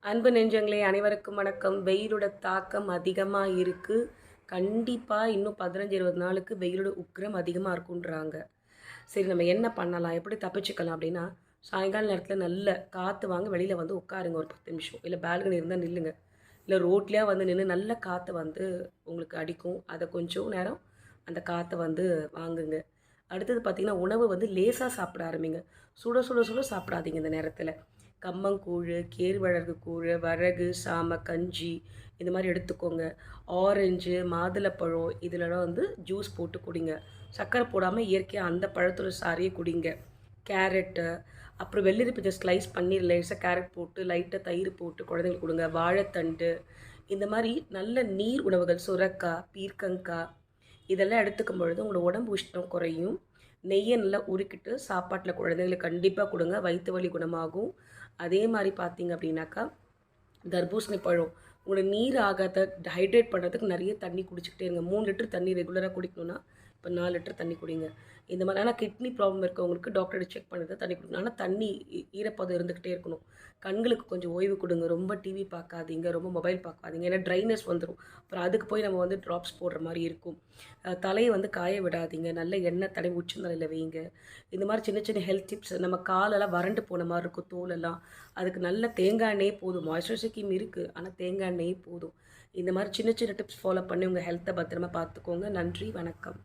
அன்பு நெஞ்சங்களே அனைவருக்கும் வணக்கம். வெயிலோட தாக்கம் அதிகமாக இருக்குது. கண்டிப்பாக இன்னும் 15-20 நாளுக்கு வெயிலோட உக்கிரம் அதிகமாக இருக்குன்றாங்க. சரி, நம்ம என்ன பண்ணலாம், எப்படி தப்பிச்சுக்கலாம் அப்படின்னா, சாயங்கால நேரத்தில் நல்ல காற்று வாங்க வெளியில் வந்து உட்காருங்க ஒரு 10 நிமிஷம். இல்லை பால்கனி இருந்தால் நில்லுங்க. இல்லை ரோட்லேயே வந்து நின்று நல்ல காற்று வந்து உங்களுக்கு அடிக்கும். அதை கொஞ்சம் நேரம் அந்த காற்றை வந்து வாங்குங்க. அடுத்தது பார்த்திங்கன்னா, உணவு வந்து லேசாக சாப்பிட ஆரம்பிங்க. சுட சுட சுட சாப்பிடாதீங்க இந்த நேரத்தில். கம்மங்கூழ், கேழ்வரகு கூழ், வரகு, சாமை, கஞ்சி இந்த மாதிரி எடுத்துக்கோங்க. ஆரஞ்சு, மாதுளப்பழம் இதிலலாம் வந்து ஜூஸ் போட்டு குடிங்க. சர்க்கரை போடாமல் இயற்கையாக அந்த பழத்தோட சாறையே குடிங்க. கேரட்டு, அப்புறம் வெள்ளரி பிஞ்சை ஸ்லைஸ் பண்ணி லேசாக கேரட் போட்டு லைட்டாக தயிர் போட்டு குழந்தைங்களுக்கு கொடுங்க. வாழைத்தண்டு இந்த மாதிரி நல்ல நீர் உணவுகள், சுரக்காய், பீர்க்கங்காய் இதெல்லாம் எடுத்துக்கும் பொழுது உங்களோட உடம்பு உஷ்ணம் குறையும். நெய்யை நல்லா உருக்கிட்டு சாப்பாட்டில் குழந்தைங்களுக்கு கண்டிப்பாக கொடுங்க. வயிற்று வலி குணமாகும். அதே மாதிரி பார்த்தீங்க அப்படின்னாக்கா, தர்பூசணி பழம் உங்களோட நீர் ஆகாத ஹைட்ரேட் பண்ணுறதுக்கு நிறைய தண்ணி குடிச்சிக்கிட்டே இருங்க. 3 லிட்டர் தண்ணி ரெகுலராக குடிக்கணும்னா இப்போ 4 லிட்டர் தண்ணி குடிங்க. இந்த மாதிரி ஆனால் கிட்னி ப்ராப்ளம் இருக்கவங்களுக்கு டாக்டர்கிட்ட செக் பண்ணி தான் தண்ணி குடிக்கணும். ஆனால் தண்ணி ஈரப்பதம் இருந்துக்கிட்டே இருக்கணும். கண்களுக்கு கொஞ்சம் ஓய்வு கொடுங்க. ரொம்ப டிவி பார்க்காதீங்க, ரொம்ப மொபைல் பார்க்காதீங்க. ஏன்னா ட்ரைனஸ் வந்துடும். அப்புறம் அதுக்கு போய் நம்ம வந்து ட்ராப்ஸ் போடுற மாதிரி இருக்கும். தலையை வந்து காய விடாதீங்க. நல்ல எண்ணெய் தடவி உச்சந்தலையில் வைங்க. இந்த மாதிரி சின்ன சின்ன ஹெல்த் டிப்ஸ். நம்ம காலெல்லாம் வறண்டு போன மாதிரி இருக்கும், தோலெல்லாம். அதுக்கு நல்ல தேங்காய் எண்ணெயே போதும். மாய்ஸ்சரைசர் ஸ்கீம் இருக்குது, ஆனால் தேங்காய் எண்ணெயே போதும். இந்த மாதிரி சின்ன சின்ன டிப்ஸ் ஃபாலோ பண்ணி உங்கள் ஹெல்த்தை பத்திரமா பார்த்துக்கோங்க. நன்றி, வணக்கம்.